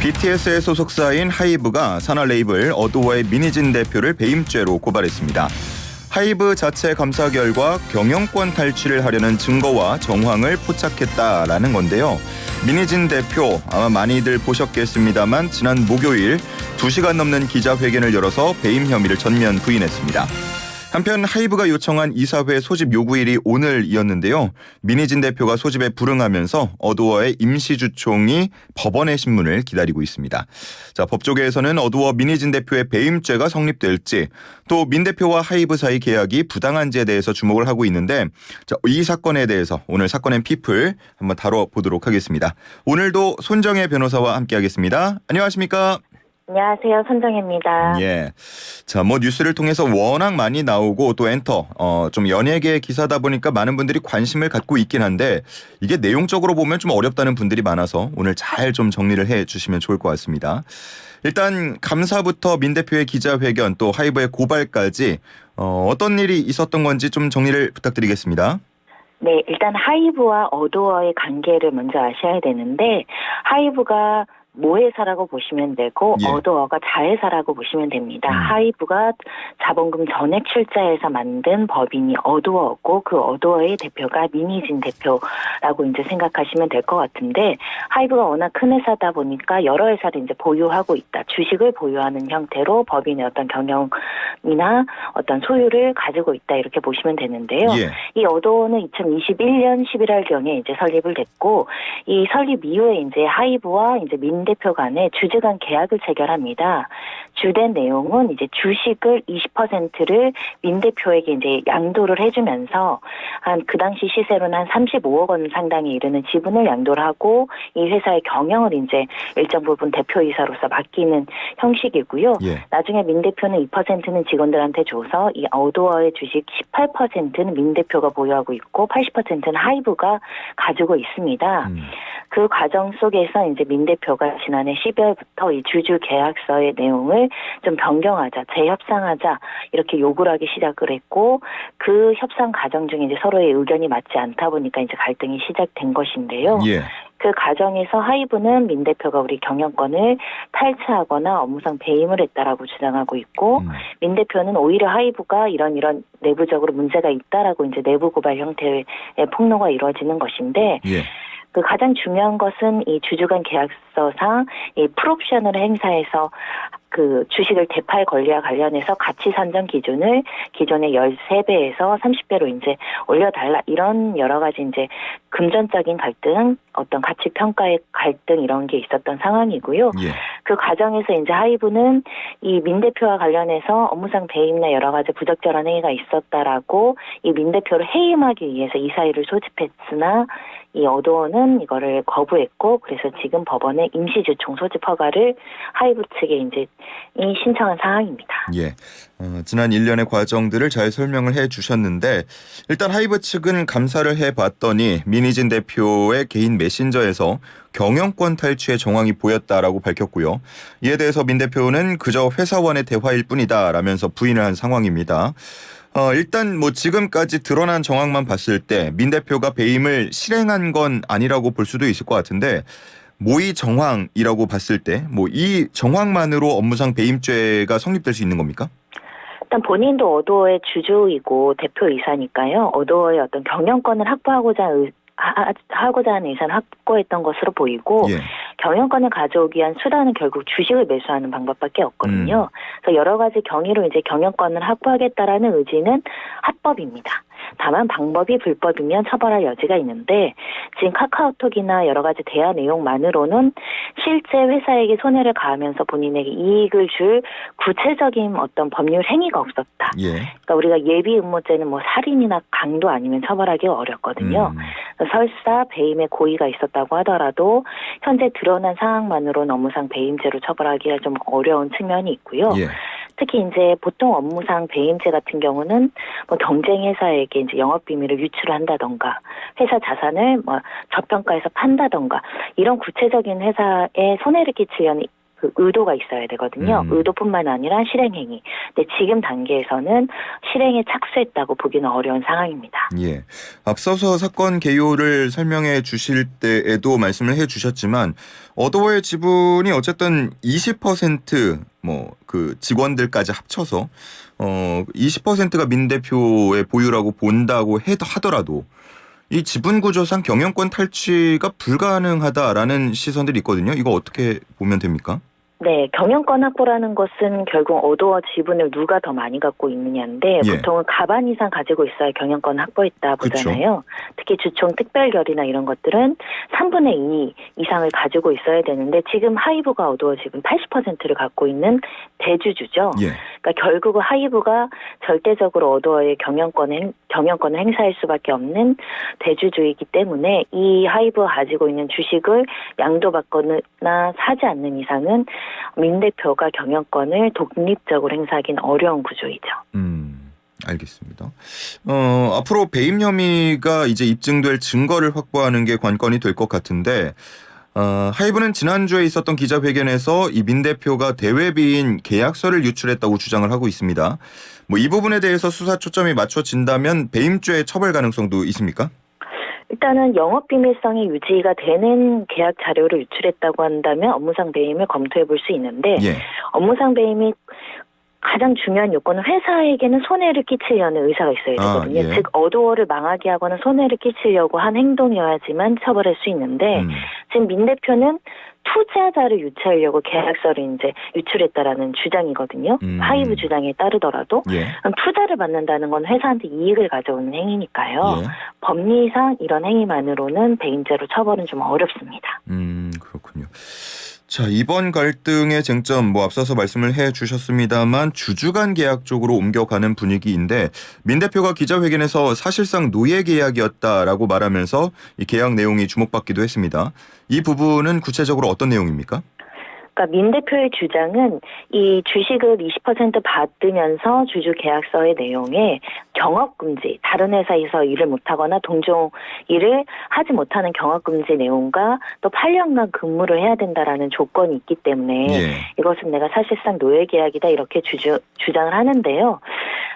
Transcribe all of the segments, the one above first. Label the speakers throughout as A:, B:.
A: BTS의 소속사인 하이브가 산하 레이블 어도어의 민희진 대표를 배임죄로 고발했습니다. 하이브 자체 감사 결과 경영권 탈취를 하려는 증거와 정황을 포착했다라는 건데요. 민희진 대표 아마 많이들 보셨겠습니다만 지난 목요일 2시간 넘는 기자회견을 열어서 배임 혐의를 전면 부인했습니다. 한편 하이브가 요청한 이사회 소집 요구일이 오늘이었는데요. 민희진 대표가 소집에 불응하면서 어도어의 임시주총이 법원의 심문을 기다리고 있습니다. 자, 법조계에서는 어도어 민희진 대표의 배임죄가 성립될지 또 민 대표와 하이브 사이 계약이 부당한지에 대해서 주목을 하고 있는데 자, 이 사건에 대해서 오늘 사건 앤 피플 한번 다뤄보도록 하겠습니다. 오늘도 손정혜 변호사와 함께하겠습니다. 안녕하십니까?
B: 안녕하세요. 손정혜입니다.
A: 예. 자, 뉴스를 통해서 워낙 많이 나오고 또 좀 연예계 기사다 보니까 많은 분들이 관심을 갖고 있긴 한데 이게 내용적으로 보면 좀 어렵다는 분들이 많아서 오늘 잘 좀 정리를 해 주시면 좋을 것 같습니다. 일단 감사부터 민 대표의 기자회견 또 하이브의 고발까지 어떤 일이 있었던 건지 좀 정리를 부탁드리겠습니다.
B: 네, 일단 하이브와 어도어의 관계를 먼저 아셔야 되는데 하이브가 모회사라고 보시면 되고
A: 예.
B: 어도어가 자회사라고 보시면 됩니다. 하이브가 자본금 전액 출자해서 만든 법인이 어도어고 그 어도어의 대표가 민희진 대표라고 이제 생각하시면 될 것 같은데 하이브가 워낙 큰 회사다 보니까 여러 회사를 이제 보유하고 있다. 주식을 보유하는 형태로 법인의 어떤 경영이나 어떤 소유를 가지고 있다 이렇게 보시면 되는데요.
A: 예.
B: 이 어도어는 2021년 11월경에 이제 설립을 됐고 이 설립 이후에 이제 하이브와 이제 민 대표 간에 주주 간 계약을 체결합니다. 주된 내용은 이제 주식을 20%를 민 대표에게 이제 양도를 해주면서 한 그 당시 시세로는 한 35억 원 상당히 이르는 지분을 양도를 하고 이 회사의 경영을 이제 일정 부분 대표이사로서 맡기는 형식이고요.
A: 예.
B: 나중에 민 대표는 2%는 직원들한테 줘서 이 어도어의 주식 18%는 민 대표가 보유하고 있고 80%는 하이브가 가지고 있습니다. 그 과정 속에서 이제 민 대표가 지난해 12월부터 이 주주 계약서의 내용을 좀 변경하자, 재협상하자 이렇게 요구를 하기 시작을 했고 그 협상 과정 중에 이제 서로의 의견이 맞지 않다 보니까 이제 갈등이 시작된 것인데요.
A: 예.
B: 그 과정에서 하이브는 민 대표가 우리 경영권을 탈취하거나 업무상 배임을 했다라고 주장하고 있고 민 대표는 오히려 하이브가 이런 내부적으로 문제가 있다라고 이제 내부 고발 형태의 폭로가 이루어지는 것인데
A: 예.
B: 그 가장 중요한 것은 이 주주간 계약서상 이 풀옵션을 행사해서 그 주식을 대파할 권리와 관련해서 가치 산정 기준을 기존의 13배에서 30배로 이제 올려달라 이런 여러 가지 이제 금전적인 갈등, 어떤 가치 평가의 갈등 이런 게 있었던 상황이고요.
A: 예.
B: 그 과정에서 이제 하이브는 이 민 대표와 관련해서 업무상 배임이나 여러 가지 부적절한 행위가 있었다라고 이 민 대표를 해임하기 위해서 이사회를 소집했으나 이 어도어는 이거를 거부했고 그래서 지금 법원에 임시주총 소집 허가를 하이브 측에 이제 신청한 상황입니다.
A: 예. 지난 1년의 과정들을 잘 설명을 해 주셨는데 일단 하이브 측은 감사를 해봤더니 민희진 대표의 개인 메신저에서 경영권 탈취의 정황이 보였다라고 밝혔고요. 이에 대해서 민 대표는 그저 회사원의 대화일 뿐이다라면서 부인을 한 상황입니다. 일단 지금까지 드러난 정황만 봤을 때 민 대표가 배임을 실행한 건 아니라고 볼 수도 있을 것 같은데 모의 정황이라고 봤을 때 이 정황만으로 업무상 배임죄가 성립될 수 있는 겁니까?
B: 일단 본인도 어도어의 주주이고 대표이사니까요. 어도어의 어떤 경영권을 하고자 하는 의사는 확보했던 것으로 보이고
A: 예.
B: 경영권을 가져오기 위한 수단은 결국 주식을 매수하는 방법밖에 없거든요. 그래서 여러 가지 경위로 이제 경영권을 확보하겠다라는 의지는 합법입니다. 다만 방법이 불법이면 처벌할 여지가 있는데 지금 카카오톡이나 여러 가지 대화 내용만으로는 실제 회사에게 손해를 가하면서 본인에게 이익을 줄 구체적인 어떤 법률 행위가 없었다.
A: 예.
B: 그러니까 우리가 예비 음모죄는 살인이나 강도 아니면 처벌하기 어렵거든요. 설사 배임의 고의가 있었다고 하더라도 현재 드러난 상황만으로는 업무상 배임죄로 처벌하기가 좀 어려운 측면이 있고요.
A: 예.
B: 특히 이제 보통 업무상 배임죄 같은 경우는 경쟁 회사에게 이제 영업 비밀을 유출을 한다던가 회사 자산을 저평가해서 판다던가 이런 구체적인 회사에 손해를 끼치려는 그 의도가 있어야 되거든요. 의도뿐만 아니라 실행행위. 근데 지금 단계에서는 실행에 착수했다고 보기는 어려운 상황입니다.
A: 예. 앞서서 사건 개요를 설명해 주실 때에도 말씀을 해 주셨지만 어도어의 지분이 어쨌든 20% 그 직원들까지 합쳐서 20%가 민 대표의 보유라고 본다고 하더라도 이 지분 구조상 경영권 탈취가 불가능하다라는 시선들이 있거든요. 이거 어떻게 보면 됩니까?
B: 네, 경영권 확보라는 것은 결국 어도어 지분을 누가 더 많이 갖고 있느냐인데
A: 예.
B: 보통은 가반 이상 가지고 있어야 경영권 확보했다 보잖아요. 특히 주총 특별결의나 이런 것들은 3분의 2 이상을 가지고 있어야 되는데 지금 하이브가 어도어 지분 80%를 갖고 있는 대주주죠.
A: 예.
B: 그러니까 결국은 하이브가 절대적으로 어도어의 경영권을 행사할 수밖에 없는 대주주이기 때문에 이 하이브가 가지고 있는 주식을 양도받거나 사지 않는 이상은 민 대표가 경영권을 독립적으로 행사하기는 어려운 구조이죠.
A: 알겠습니다. 앞으로 배임 혐의가 이제 입증될 증거를 확보하는 게 관건이 될 것 같은데 하이브는 지난주에 있었던 기자회견에서 이 민 대표가 대외비인 계약서를 유출했다고 주장을 하고 있습니다. 이 부분에 대해서 수사 초점이 맞춰진다면 배임죄 처벌 가능성도 있습니까?
B: 일단은 영업비밀성이 유지가 되는 계약 자료를 유출했다고 한다면 업무상 배임을 검토해 볼 수 있는데
A: 예.
B: 업무상 배임이 가장 중요한 요건은 회사에게는 손해를 끼치려는 의사가 있어야 되거든요.
A: 예.
B: 즉 어도어를 망하게 하거나 손해를 끼치려고 한 행동이어야지만 처벌할 수 있는데 지금 민 대표는 투자자를 유치하려고 계약서를 이제 유출했다라는 주장이거든요. 하이브 주장에 따르더라도
A: 예.
B: 그럼 투자를 받는다는 건 회사한테 이익을 가져오는 행위니까요.
A: 예.
B: 법리상 이런 행위만으로는 배임죄로 처벌은 좀 어렵습니다.
A: 그렇군요. 자, 이번 갈등의 쟁점 앞서서 말씀을 해 주셨습니다만 주주 간 계약 쪽으로 옮겨가는 분위기인데 민 대표가 기자회견에서 사실상 노예 계약이었다라고 말하면서 이 계약 내용이 주목받기도 했습니다. 이 부분은 구체적으로 어떤 내용입니까?
B: 그러니까 민 대표의 주장은 이 주식을 20% 받으면서 주주 계약서의 내용에 경업금지, 다른 회사에서 일을 못하거나 동종 일을 하지 못하는 경업금지 내용과 또 8년간 근무를 해야 된다라는 조건이 있기 때문에
A: 예.
B: 이것은 내가 사실상 노예 계약이다 이렇게 주장을 하는데요.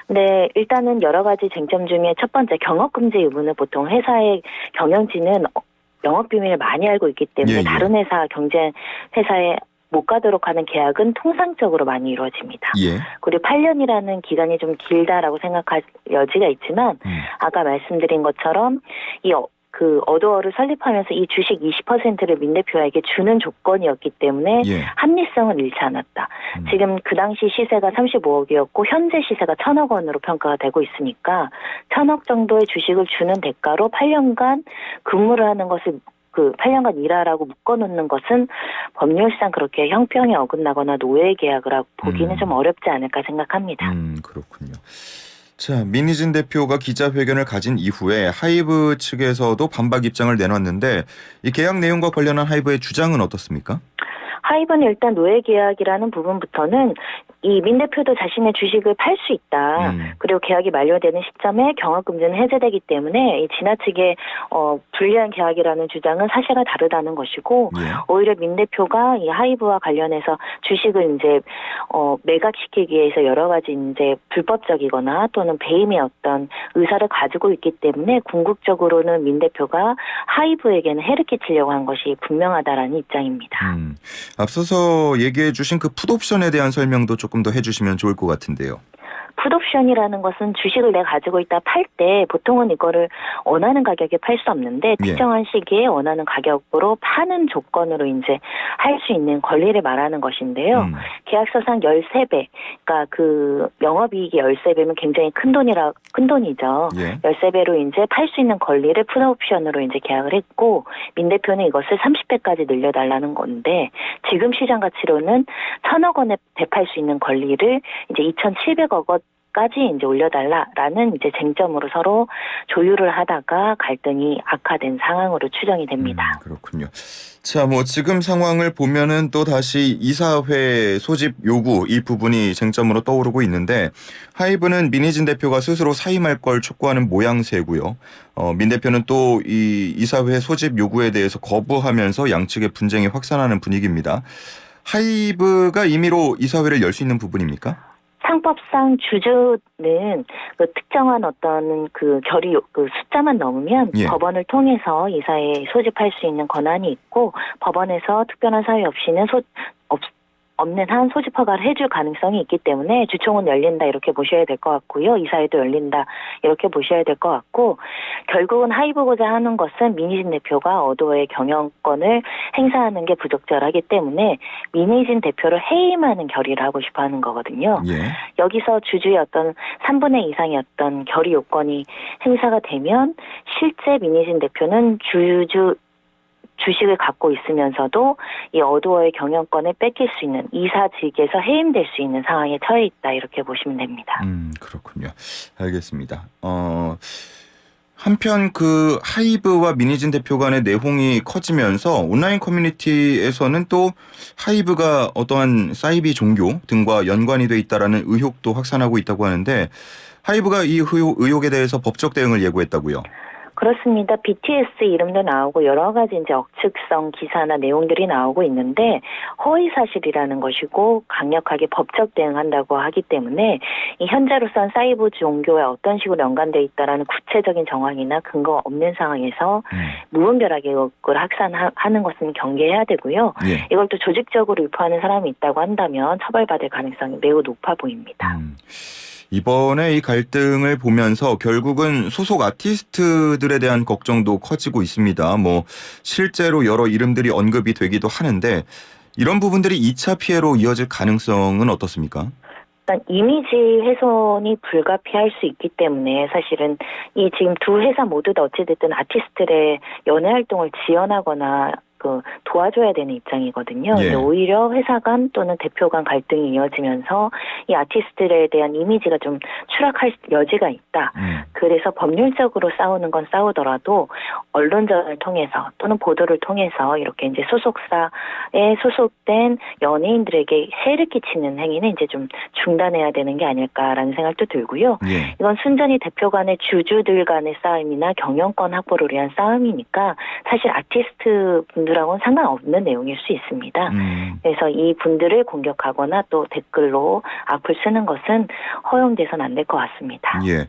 B: 네, 일단은 여러 가지 쟁점 중에 첫 번째 경업금지 의무는 보통 회사의 경영진은 영업비밀을 많이 알고 있기 때문에
A: 예.
B: 다른 회사, 경쟁 회사에 못 가도록 하는 계약은 통상적으로 많이 이루어집니다.
A: 예.
B: 그리고 8년이라는 기간이 좀 길다라고 생각할 여지가 있지만 아까 말씀드린 것처럼 그 어도어를 설립하면서 이 주식 20%를 민 대표에게 주는 조건이었기 때문에
A: 예.
B: 합리성은 잃지 않았다. 지금 그 당시 시세가 35억이었고 현재 시세가 1,000억 원으로 평가가 되고 있으니까 1,000억 정도의 주식을 주는 대가로 8년간 근무를 하는 것을 8년간 일하라고 묶어놓는 것은 법률상 그렇게 형평에 어긋나거나 노예 계약을 하고 보기는 좀 어렵지 않을까 생각합니다.
A: 그렇군요. 자, 민희진 대표가 기자회견을 가진 이후에 하이브 측에서도 반박 입장을 내놨는데 이 계약 내용과 관련한 하이브의 주장은 어떻습니까?
B: 하이브는 일단 노예 계약이라는 부분부터는 이 민 대표도 자신의 주식을 팔 수 있다. 그리고 계약이 만료되는 시점에 경업금지는 해제되기 때문에 이 지나치게 불리한 계약이라는 주장은 사실과 다르다는 것이고
A: 예.
B: 오히려 민 대표가 이 하이브와 관련해서 주식을 이제 매각시키기 위해서 여러 가지 이제 불법적이거나 또는 배임의 어떤 의사를 가지고 있기 때문에 궁극적으로는 민 대표가 하이브에게는 해를 끼치려고 한 것이 분명하다라는 입장입니다.
A: 앞서서 얘기해 주신 그 풋옵션에 대한 설명도 조금 더 해주시면 좋을 것 같은데요.
B: 풋옵션이라는 것은 주식을 내가 가지고 있다 팔 때 보통은 이거를 원하는 가격에 팔 수 없는데 특정한 시기에 원하는 가격으로 파는 조건으로 이제 할 수 있는 권리를 말하는 것인데요. 계약서상 13배, 그러니까 그 영업이익이 13배면 굉장히 큰 돈이죠.
A: 예.
B: 13배로 이제 팔 수 있는 권리를 풋옵션으로 이제 계약을 했고 민 대표는 이것을 30배까지 늘려달라는 건데 지금 시장 가치로는 1,000억 원에 되팔 수 있는 권리를 이제 2,700억 원 까지 이제 올려달라라는 이제 쟁점으로 서로 조율을 하다가 갈등이 악화된 상황으로 추정이 됩니다.
A: 그렇군요. 자, 지금 상황을 보면은 또 다시 이사회 소집 요구 이 부분이 쟁점으로 떠오르고 있는데 하이브는 민희진 대표가 스스로 사임할 걸 촉구하는 모양새고요. 민 대표는 또 이 이사회 소집 요구에 대해서 거부하면서 양측의 분쟁이 확산하는 분위기입니다. 하이브가 임의로 이사회를 열 수 있는 부분입니까?
B: 상법상 주주는 그 특정한 어떤 그 결의 그 숫자만 넘으면
A: 예.
B: 법원을 통해서 이사회에 소집할 수 있는 권한이 있고 법원에서 특별한 사유 없이는 없는 한 소집 허가를 해줄 가능성이 있기 때문에 주총은 열린다 이렇게 보셔야 될 것 같고요. 이사회도 열린다 이렇게 보셔야 될 것 같고 결국은 하이브고자 하는 것은 민희진 대표가 어도어의 경영권을 행사하는 게 부적절하기 때문에 민희진 대표를 해임하는 결의를 하고 싶어 하는 거거든요.
A: 예.
B: 여기서 주주의 어떤 3분의 이상의 어떤 결의 요건이 행사가 되면 실제 민희진 대표는 주식을 갖고 있으면서도 이 어도어의 경영권을 뺏길 수 있는 이사직에서 해임될 수 있는 상황에 처해 있다 이렇게 보시면 됩니다.
A: 그렇군요. 알겠습니다. 한편 그 하이브와 민희진 대표 간의 내홍이 커지면서 온라인 커뮤니티에서는 또 하이브가 어떠한 사이비 종교 등과 연관이 돼 있다라는 의혹도 확산하고 있다고 하는데 하이브가 이 의혹에 대해서 법적 대응을 예고했다고요.
B: 그렇습니다. BTS 이름도 나오고 여러 가지 이제 억측성 기사나 내용들이 나오고 있는데 허위 사실이라는 것이고 강력하게 법적 대응한다고 하기 때문에 이 현재로선 사이버 종교에 어떤 식으로 연관돼 있다라는 구체적인 정황이나 근거 없는 상황에서 무분별하게 의혹을 확산하는 것은 경계해야 되고요.
A: 예.
B: 이걸 또 조직적으로 유포하는 사람이 있다고 한다면 처벌받을 가능성이 매우 높아 보입니다.
A: 이번에 이 갈등을 보면서 결국은 소속 아티스트들에 대한 걱정도 커지고 있습니다. 뭐 실제로 여러 이름들이 언급이 되기도 하는데 이런 부분들이 2차 피해로 이어질 가능성은 어떻습니까?
B: 일단 이미지 훼손이 불가피할 수 있기 때문에 사실은 이 지금 두 회사 모두 다 어찌됐든 아티스트들의 연애 활동을 지원하거나 도와줘야 되는 입장이거든요.
A: 예.
B: 근데 오히려 회사 간 또는 대표 간 갈등이 이어지면서 이 아티스트들에 대한 이미지가 좀 추락할 여지가 있다. 그래서 법률적으로 싸우는 건 싸우더라도 언론전을 통해서 또는 보도를 통해서 이렇게 이제 소속사에 소속된 연예인들에게 해를 끼치는 행위는 이제 좀 중단해야 되는 게 아닐까라는 생각도 들고요.
A: 예.
B: 이건 순전히 대표 간의 주주들 간의 싸움이나 경영권 확보를 위한 싸움이니까 사실 아티스트 분들하고는 상관없는 내용일 수 있습니다. 그래서 이 분들을 공격하거나 또 댓글로 악플 쓰는 것은 허용돼서는 안 될 것 같습니다.
A: 예.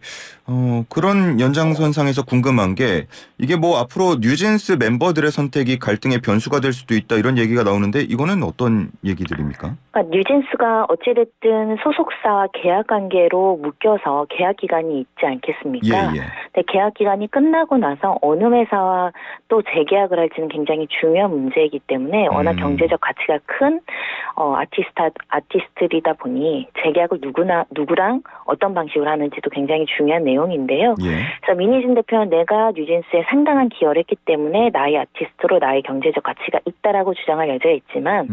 A: 그런 연장선상에서 궁금한 게 이게 뭐 앞으로 뉴진스 멤버들의 선택이 갈등의 변수가 될 수도 있다 이런 얘기가 나오는데 이거는 어떤 얘기들입니까?
B: 그러니까 뉴진스가 어찌됐든 소속사와 계약 관계로 묶여서 계약 기간이 있지 않겠습니까?
A: 예.
B: 근데 계약 기간이 끝나고 나서 어느 회사와 또 재계약을 할지는 굉장히 중요한 문제이기 때문에 워낙 경제적 가치가 큰 아티스트이다 보니 재계약을 누구랑 어떤 방식으로 하는지도 굉장히 중요한 내용인데요.
A: 예.
B: 그래서 민희진 대표는 내가 뉴진스에 상당한 기여를 했기 때문에 나의 아티스트로 나의 경제적 가치가 있다라고 주장할 여지가 있지만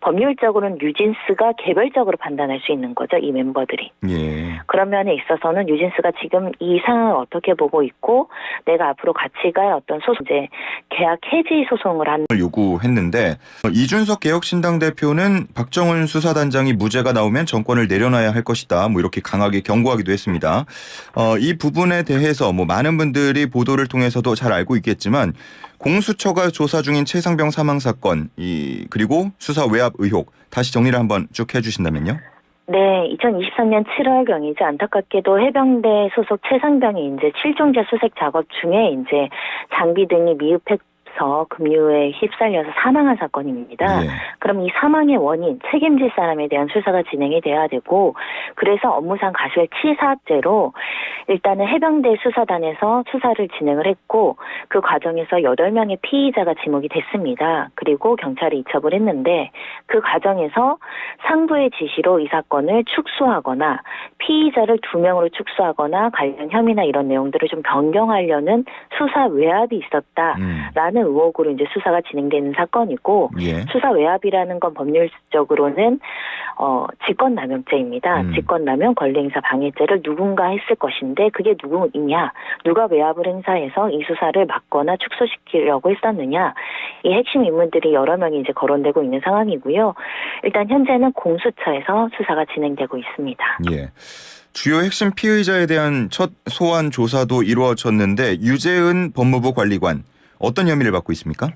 B: 법률적으로는 뉴진스가 개별적으로 판단할 수 있는 거죠. 이 멤버들이.
A: 예.
B: 그런 면에 있어서는 뉴진스가 지금 이 상황을 어떻게 보고 있고 내가 앞으로 같이 갈 어떤 이제 계약 해지 소송을 하는
A: 요구했는데 이준석 개혁신당 대표는 박정훈 수사단장이 무죄가 나오면 정권을 내려놔야 할 것이다. 뭐 이렇게 강하게 경고하기도 했습니다. 이 부분에 대해서 뭐 많은 분들이 보도를 통해서도 잘 알고 있겠지만 공수처가 조사 중인 최상병 사망 사건 그리고 수사 외압 의혹 다시 정리를 한번 쭉 해주신다면요.
B: 네, 2023년 7월경이죠. 안타깝게도 해병대 소속 최상병이 이제 실종자 수색 작업 중에 이제 장비 등이 미흡해서 급류에 휩쓸려서 사망한 사건입니다.
A: 예.
B: 그럼 이 사망의 원인, 책임질 사람에 대한 수사가 진행이 돼야 되고 그래서 업무상 과실치사죄로 일단은 해병대 수사단에서 수사를 진행을 했고 그 과정에서 8명의 피의자가 지목이 됐습니다. 그리고 경찰이 이첩을 했는데 그 과정에서 상부의 지시로 이 사건을 축소하거나 피의자를 2명으로 축소하거나 관련 혐의나 이런 내용들을 좀 변경하려는 수사 외압이 있었다라는 의혹으로 이제 수사가 진행되는 사건이고
A: 예.
B: 수사 외압이라는 건 법률적으로는 직권남용죄입니다. 직권남용 권리행사 방해죄를 누군가 했을 것인데 그게 누구냐, 누가 외압을 행사해서 이 수사를 막거나 축소시키려고 했었느냐, 이 핵심 인물들이 여러 명이 이제 거론되고 있는 상황이고요. 일단 현재는 공수처에서 수사가 진행되고 있습니다.
A: 예. 주요 핵심 피의자에 대한 첫 소환 조사도 이루어졌는데 유재은 법무부 관리관 어떤 혐의를 받고 있습니까?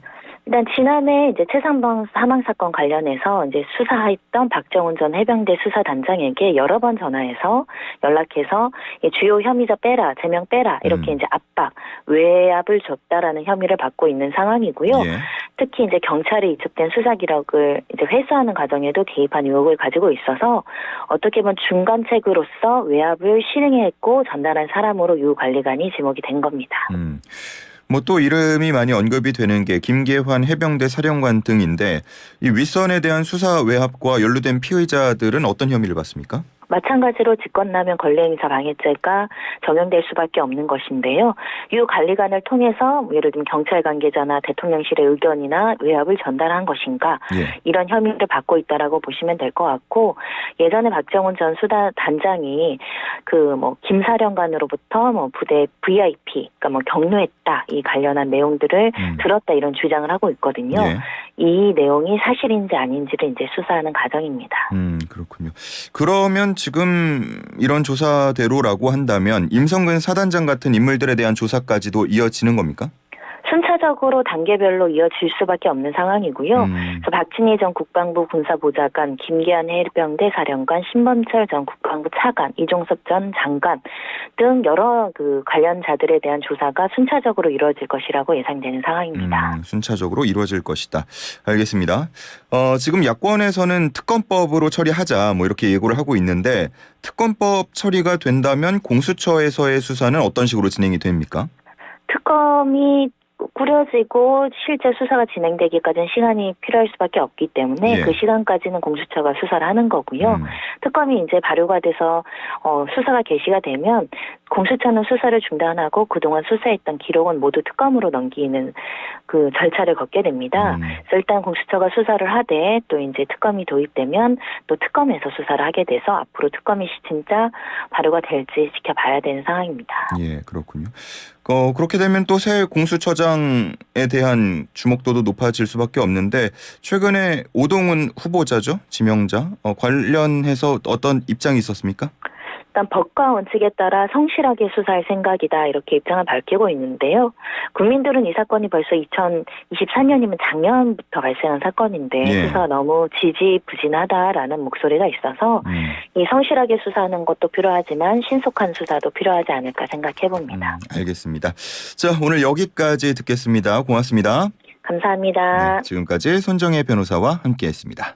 B: 일단 지난해 이제 최상병 사망 사건 관련해서 이제 수사했던 박정훈 전 해병대 수사단장에게 여러 번 전화해서 연락해서 이 주요 혐의자 빼라, 제명 빼라 이렇게 이제 압박, 외압을 줬다라는 혐의를 받고 있는 상황이고요.
A: 예.
B: 특히 이제 경찰에 이첩된 수사 기록을 이제 회수하는 과정에도 개입한 의혹을 가지고 있어서 어떻게 보면 중간책으로서 외압을 실행했고 전달한 사람으로 유 관리관이 지목이 된 겁니다.
A: 뭐 또 이름이 많이 언급이 되는 게 김계환 해병대 사령관 등인데 이 윗선에 대한 수사 외압과 연루된 피의자들은 어떤 혐의를 받습니까?
B: 마찬가지로 직권남용 권리행사 방해죄가 적용될 수밖에 없는 것인데요. 유 관리관을 통해서 예를 들면 경찰 관계자나 대통령실의 의견이나 외압을 전달한 것인가
A: 예.
B: 이런 혐의를 받고 있다라고 보시면 될 것 같고 예전에 박정훈 전 수사 단장이 그 뭐 김사령관으로부터 뭐 부대 VIP 그러니까 뭐 경로했다 이 관련한 내용들을 들었다 이런 주장을 하고 있거든요.
A: 예.
B: 이 내용이 사실인지 아닌지를 이제 수사하는 과정입니다.
A: 그렇군요. 그러면 지금 이런 조사대로라고 한다면 임성근 사단장 같은 인물들에 대한 조사까지도 이어지는 겁니까?
B: 순차적으로 단계별로 이어질 수밖에 없는 상황이고요. 그래서 박진희 전 국방부 군사보좌관, 김계한 해병대 사령관, 신범철 전 국방부 차관, 이종섭 전 장관 등 여러 그 관련자들에 대한 조사가 순차적으로 이루어질 것이라고 예상되는 상황입니다.
A: 순차적으로 이루어질 것이다. 알겠습니다. 지금 야권에서는 특검법으로 처리하자 뭐 이렇게 예고를 하고 있는데 특검법 처리가 된다면 공수처에서의 수사는 어떤 식으로 진행이 됩니까?
B: 특검이 꾸려지고 실제 수사가 진행되기까지는 시간이 필요할 수밖에 없기 때문에
A: 예.
B: 그 시간까지는 공수처가 수사를 하는 거고요. 특검이 이제 발효가 돼서 수사가 개시가 되면 공수처는 수사를 중단하고 그동안 수사했던 기록은 모두 특검으로 넘기는 그 절차를 걷게 됩니다. 그래서 일단 공수처가 수사를 하되 또 이제 특검이 도입되면 또 특검에서 수사를 하게 돼서 앞으로 특검이 진짜 발효가 될지 지켜봐야 되는 상황입니다.
A: 예, 그렇군요. 그렇게 되면 또 새 공수처장에 대한 주목도도 높아질 수밖에 없는데 최근에 오동훈 후보자죠, 지명자 관련해서 어떤 입장이 있었습니까?
B: 일단 법과 원칙에 따라 성실하게 수사할 생각이다 이렇게 입장을 밝히고 있는데요. 국민들은 이 사건이 벌써 2024년이면 작년부터 발생한 사건인데
A: 예.
B: 수사가 너무 지지부진하다라는 목소리가 있어서 이 성실하게 수사하는 것도 필요하지만 신속한 수사도 필요하지 않을까 생각해 봅니다.
A: 알겠습니다. 자, 오늘 여기까지 듣겠습니다. 고맙습니다.
B: 감사합니다.
A: 네, 지금까지 손정혜 변호사와 함께했습니다.